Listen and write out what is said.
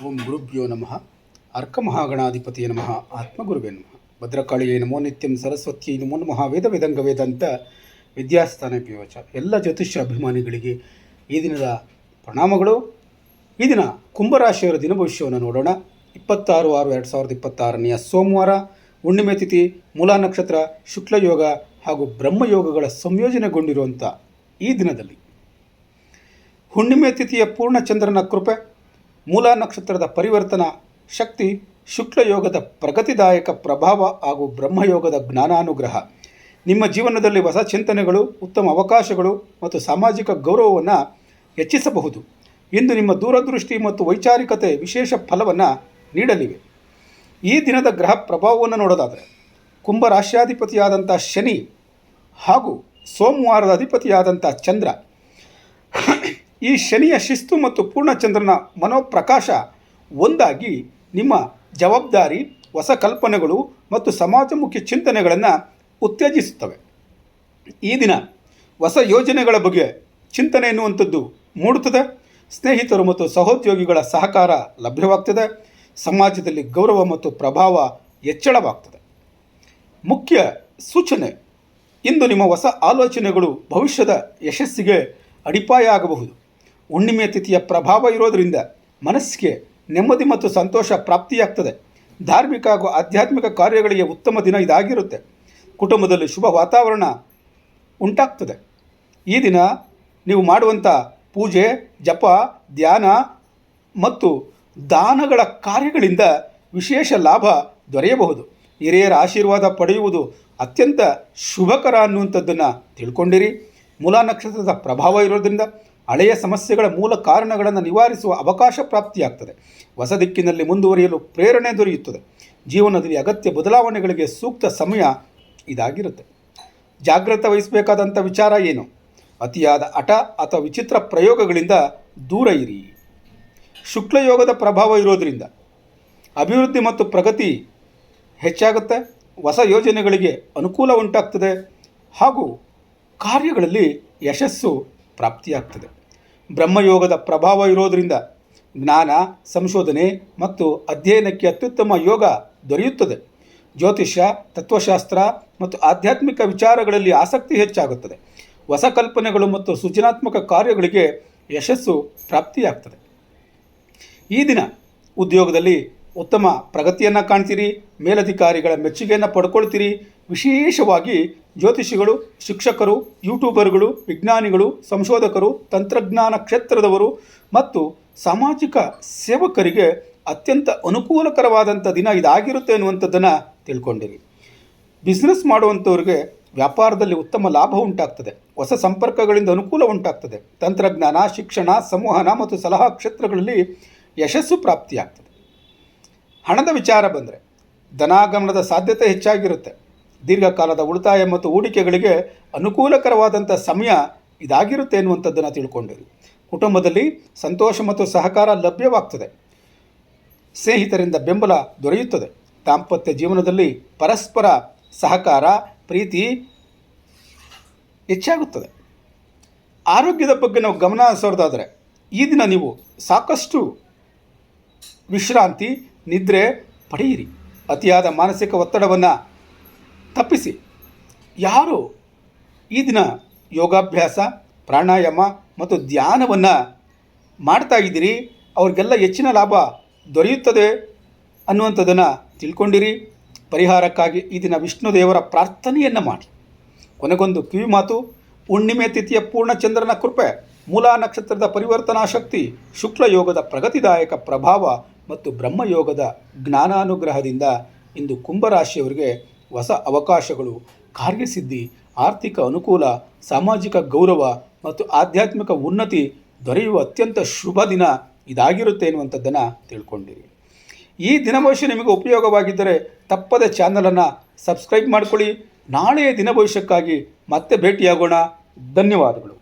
ಓಂ ಗುರುಭ್ಯೋ ನಮಃ. ಅರ್ಕಮಹಾಗಣಾಧಿಪತಿಯೇ ನಮಃ. ಆತ್ಮಗುರುವೇ ನಮಃ. ಭದ್ರಕಾಳಿಯೇ ನಮೋ ನಿತ್ಯಂ. ಸರಸ್ವತಿಯೇ ನಮೋ ನಮಃ. ವೇದ ವೇದಂಗ ವೇದಾಂತ ವಿದ್ಯಾಸ್ಥಾನ ಪಿವಚ. ಎಲ್ಲ ಜ್ಯೋತಿಷ್ಯ ಅಭಿಮಾನಿಗಳಿಗೆ ಈ ದಿನದ ಪ್ರಣಾಮಗಳು. ಈ ದಿನ ಕುಂಭರಾಶಿಯವರ ದಿನ ಭವಿಷ್ಯವನ್ನು ನೋಡೋಣ. 26/6/2026 ಸೋಮವಾರ, ಹುಣ್ಣಿಮೆ ತಿಥಿ, ಮೂಲಾ ನಕ್ಷತ್ರ, ಶುಕ್ಲಯೋಗ ಹಾಗೂ ಬ್ರಹ್ಮಯೋಗಗಳ ಸಂಯೋಜನೆಗೊಂಡಿರುವಂಥ ಈ ದಿನದಲ್ಲಿ ಹುಣ್ಣಿಮೆ ತಿಥಿಯ ಪೂರ್ಣಚಂದ್ರನ ಕೃಪೆ, ಮೂಲಾ ನಕ್ಷತ್ರದ ಪರಿವರ್ತನಾ ಶಕ್ತಿ, ಶುಕ್ಲಯೋಗದ ಪ್ರಗತಿದಾಯಕ ಪ್ರಭಾವ ಹಾಗೂ ಬ್ರಹ್ಮಯೋಗದ ಜ್ಞಾನಾನುಗ್ರಹ ನಿಮ್ಮ ಜೀವನದಲ್ಲಿ ಹೊಸ ಚಿಂತನೆಗಳು, ಉತ್ತಮ ಅವಕಾಶಗಳು ಮತ್ತು ಸಾಮಾಜಿಕ ಗೌರವವನ್ನು ಹೆಚ್ಚಿಸಬಹುದು. ಇಂದು ನಿಮ್ಮ ದೂರದೃಷ್ಟಿ ಮತ್ತು ವೈಚಾರಿಕತೆ ವಿಶೇಷ ಫಲವನ್ನು ನೀಡಲಿವೆ. ಈ ದಿನದ ಗ್ರಹ ಪ್ರಭಾವವನ್ನು ನೋಡೋದಾದರೆ ಕುಂಭರಾಶ್ಯಾಧಿಪತಿಯಾದಂಥ ಶನಿ ಹಾಗೂ ಸೋಮವಾರದ ಅಧಿಪತಿಯಾದಂಥ ಚಂದ್ರ, ಈ ಶನಿಯ ಶಿಸ್ತು ಮತ್ತು ಪೂರ್ಣಚಂದ್ರನ ಮನೋಪ್ರಕಾಶ ಒಂದಾಗಿ ನಿಮ್ಮ ಜವಾಬ್ದಾರಿ, ಹೊಸ ಕಲ್ಪನೆಗಳು ಮತ್ತು ಸಮಾಜಮುಖಿ ಚಿಂತನೆಗಳನ್ನು ಉತ್ತೇಜಿಸುತ್ತವೆ. ಈ ದಿನ ಹೊಸ ಯೋಜನೆಗಳ ಬಗ್ಗೆ ಚಿಂತನೆ ಎನ್ನುವಂಥದ್ದು ಮೂಡುತ್ತದೆ. ಸ್ನೇಹಿತರು ಮತ್ತು ಸಹೋದ್ಯೋಗಿಗಳ ಸಹಕಾರ ಲಭ್ಯವಾಗ್ತದೆ. ಸಮಾಜದಲ್ಲಿ ಗೌರವ ಮತ್ತು ಪ್ರಭಾವ ಹೆಚ್ಚಳವಾಗ್ತದೆ. ಮುಖ್ಯ ಸೂಚನೆ: ಇಂದು ನಿಮ್ಮ ಹೊಸ ಆಲೋಚನೆಗಳು ಭವಿಷ್ಯದ ಯಶಸ್ಸಿಗೆ ಅಡಿಪಾಯ ಆಗಬಹುದು. ಹುಣ್ಣಿಮೆ ತಿಥಿಯ ಪ್ರಭಾವ ಇರೋದರಿಂದ ಮನಸ್ಸಿಗೆ ನೆಮ್ಮದಿ ಮತ್ತು ಸಂತೋಷ ಪ್ರಾಪ್ತಿಯಾಗ್ತದೆ. ಧಾರ್ಮಿಕ ಹಾಗೂ ಆಧ್ಯಾತ್ಮಿಕ ಕಾರ್ಯಗಳಿಗೆ ಉತ್ತಮ ದಿನ ಇದಾಗಿರುತ್ತೆ. ಕುಟುಂಬದಲ್ಲಿ ಶುಭ ವಾತಾವರಣ ಉಂಟಾಗ್ತದೆ. ಈ ದಿನ ನೀವು ಮಾಡುವಂಥ ಪೂಜೆ, ಜಪ, ಧ್ಯಾನ ಮತ್ತು ದಾನಗಳ ಕಾರ್ಯಗಳಿಂದ ವಿಶೇಷ ಲಾಭ ದೊರೆಯಬಹುದು. ಹಿರಿಯರ ಆಶೀರ್ವಾದ ಪಡೆಯುವುದು ಅತ್ಯಂತ ಶುಭಕರ ಅನ್ನುವಂಥದ್ದನ್ನು ತಿಳ್ಕೊಂಡಿರಿ. ಮೂಲಾ ನಕ್ಷತ್ರದ ಪ್ರಭಾವ ಇರೋದರಿಂದ ಹಳೆಯ ಸಮಸ್ಯೆಗಳ ಮೂಲ ಕಾರಣಗಳನ್ನು ನಿವಾರಿಸುವ ಅವಕಾಶ ಪ್ರಾಪ್ತಿಯಾಗ್ತದೆ. ಹೊಸ ದಿಕ್ಕಿನಲ್ಲಿ ಮುಂದುವರಿಯಲು ಪ್ರೇರಣೆ ದೊರೆಯುತ್ತದೆ. ಜೀವನದಲ್ಲಿ ಅಗತ್ಯ ಬದಲಾವಣೆಗಳಿಗೆ ಸೂಕ್ತ ಸಮಯ ಇದಾಗಿರುತ್ತೆ. ಜಾಗ್ರತೆ ವಹಿಸಬೇಕಾದಂಥ ವಿಚಾರ ಏನು? ಅತಿಯಾದ ಹಠ ಅಥವಾ ವಿಚಿತ್ರ ಪ್ರಯೋಗಗಳಿಂದ ದೂರ ಇರಿ. ಶುಕ್ಲಯೋಗದ ಪ್ರಭಾವ ಇರೋದರಿಂದ ಅಭಿವೃದ್ಧಿ ಮತ್ತು ಪ್ರಗತಿ ಹೆಚ್ಚಾಗುತ್ತೆ. ಹೊಸ ಯೋಜನೆಗಳಿಗೆ ಅನುಕೂಲ ಉಂಟಾಗ್ತದೆ ಹಾಗೂ ಕಾರ್ಯಗಳಲ್ಲಿ ಯಶಸ್ಸು ಪ್ರಾಪ್ತಿಯಾಗ್ತದೆ. ಬ್ರಹ್ಮಯೋಗದ ಪ್ರಭಾವ ಇರೋದರಿಂದ ಜ್ಞಾನ, ಸಂಶೋಧನೆ ಮತ್ತು ಅಧ್ಯಯನಕ್ಕೆ ಅತ್ಯುತ್ತಮ ಯೋಗ ದೊರೆಯುತ್ತದೆ. ಜ್ಯೋತಿಷ್ಯ, ತತ್ವಶಾಸ್ತ್ರ ಮತ್ತು ಆಧ್ಯಾತ್ಮಿಕ ವಿಚಾರಗಳಲ್ಲಿ ಆಸಕ್ತಿ ಹೆಚ್ಚಾಗುತ್ತದೆ. ಹೊಸ ಕಲ್ಪನೆಗಳು ಮತ್ತು ಸೃಜನಾತ್ಮಕ ಕಾರ್ಯಗಳಿಗೆ ಯಶಸ್ಸು ಪ್ರಾಪ್ತಿಯಾಗ್ತದೆ. ಈ ದಿನ ಉದ್ಯೋಗದಲ್ಲಿ ಉತ್ತಮ ಪ್ರಗತಿಯನ್ನು ಕಾಣ್ತೀರಿ. ಮೇಲಧಿಕಾರಿಗಳ ಮೆಚ್ಚುಗೆಯನ್ನು ಪಡ್ಕೊಳ್ತೀರಿ. ವಿಶೇಷವಾಗಿ ಜ್ಯೋತಿಷಿಗಳು, ಶಿಕ್ಷಕರು, ಯೂಟ್ಯೂಬರ್ಗಳು, ವಿಜ್ಞಾನಿಗಳು, ಸಂಶೋಧಕರು, ತಂತ್ರಜ್ಞಾನ ಕ್ಷೇತ್ರದವರು ಮತ್ತು ಸಾಮಾಜಿಕ ಸೇವಕರಿಗೆ ಅತ್ಯಂತ ಅನುಕೂಲಕರವಾದಂಥ ದಿನ ಇದಾಗಿರುತ್ತೆ ಅನ್ನುವಂಥದ್ದನ್ನು ತಿಳ್ಕೊಂಡಿರಿ. ಬಿಸ್ನೆಸ್ ಮಾಡುವಂಥವ್ರಿಗೆ ವ್ಯಾಪಾರದಲ್ಲಿ ಉತ್ತಮ ಲಾಭ ಉಂಟಾಗ್ತದೆ. ಹೊಸ ಸಂಪರ್ಕಗಳಿಂದ ಅನುಕೂಲ ಉಂಟಾಗ್ತದೆ. ತಂತ್ರಜ್ಞಾನ, ಶಿಕ್ಷಣ, ಸಂವಹನ ಮತ್ತು ಸಲಹಾ ಕ್ಷೇತ್ರಗಳಲ್ಲಿ ಯಶಸ್ಸು ಪ್ರಾಪ್ತಿಯಾಗ್ತದೆ. ಹಣದ ವಿಚಾರ ಬಂದರೆ ಧನಾಗಮನದ ಸಾಧ್ಯತೆ ಹೆಚ್ಚಾಗಿರುತ್ತೆ. ದೀರ್ಘಕಾಲದ ಉಳಿತಾಯ ಮತ್ತು ಹೂಡಿಕೆಗಳಿಗೆ ಅನುಕೂಲಕರವಾದಂಥ ಸಮಯ ಇದಾಗಿರುತ್ತೆ ಎನ್ನುವಂಥದ್ದನ್ನು ತಿಳ್ಕೊಂಡಿರಿ. ಕುಟುಂಬದಲ್ಲಿ ಸಂತೋಷ ಮತ್ತು ಸಹಕಾರ ಲಭ್ಯವಾಗ್ತದೆ. ಸ್ನೇಹಿತರಿಂದ ಬೆಂಬಲ ದೊರೆಯುತ್ತದೆ. ದಾಂಪತ್ಯ ಜೀವನದಲ್ಲಿ ಪರಸ್ಪರ ಸಹಕಾರ, ಪ್ರೀತಿ ಹೆಚ್ಚಾಗುತ್ತದೆ. ಆರೋಗ್ಯದ ಬಗ್ಗೆ ನಾವು ಗಮನ ಹರಿಸೋದಾದರೆ ಈ ದಿನ ನೀವು ಸಾಕಷ್ಟು ವಿಶ್ರಾಂತಿ, ನಿದ್ರೆ ಪಡೆಯಿರಿ. ಅತಿಯಾದ ಮಾನಸಿಕ ಒತ್ತಡವನ್ನು ತಪ್ಪಿಸಿ. ಯಾರು ಈ ದಿನ ಯೋಗಾಭ್ಯಾಸ, ಪ್ರಾಣಾಯಾಮ ಮತ್ತು ಧ್ಯಾನವನ್ನು ಮಾಡ್ತಾ ಇದ್ದೀರಿ ಅವ್ರಿಗೆಲ್ಲ ಹೆಚ್ಚಿನ ಲಾಭ ದೊರೆಯುತ್ತದೆ ಅನ್ನುವಂಥದ್ದನ್ನು ತಿಳ್ಕೊಂಡಿರಿ. ಪರಿಹಾರಕ್ಕಾಗಿ ಈ ದಿನ ವಿಷ್ಣು ದೇವರ ಪ್ರಾರ್ಥನೆಯನ್ನು ಮಾಡಿ. ಕೊನೆಗೊಂದು ಕಿವಿ ಮಾತು: ಹುಣ್ಣಿಮೆ ತಿಥಿಯ ಪೂರ್ಣಚಂದ್ರನ ಕೃಪೆ, ಮೂಲಾ ನಕ್ಷತ್ರದ ಪರಿವರ್ತನಾ ಶಕ್ತಿ, ಶುಕ್ಲಯೋಗದ ಪ್ರಗತಿದಾಯಕ ಪ್ರಭಾವ ಮತ್ತು ಬ್ರಹ್ಮಯೋಗದ ಜ್ಞಾನಾನುಗ್ರಹದಿಂದ ಇಂದು ಕುಂಭರಾಶಿಯವರಿಗೆ ಹೊಸ ಅವಕಾಶಗಳು, ಕಾರ್ಯಸಿದ್ಧಿ, ಆರ್ಥಿಕ ಅನುಕೂಲ, ಸಾಮಾಜಿಕ ಗೌರವ ಮತ್ತು ಆಧ್ಯಾತ್ಮಿಕ ಉನ್ನತಿ ದೊರೆಯುವ ಅತ್ಯಂತ ಶುಭ ದಿನ ಇದಾಗಿರುತ್ತೆ ಎನ್ನುವಂಥದ್ದನ್ನು ತಿಳ್ಕೊಂಡಿರಿ. ಈ ದಿನಭವಿಷ್ಯ ನಿಮಗೆ ಉಪಯೋಗವಾಗಿದ್ದರೆ ತಪ್ಪದೆ ಚಾನಲನ್ನು ಸಬ್ಸ್ಕ್ರೈಬ್ ಮಾಡಿಕೊಳ್ಳಿ. ನಾಳೆಯ ದಿನಭವಿಷ್ಯಕ್ಕಾಗಿ ಮತ್ತೆ ಭೇಟಿಯಾಗೋಣ. ಧನ್ಯವಾದಗಳು.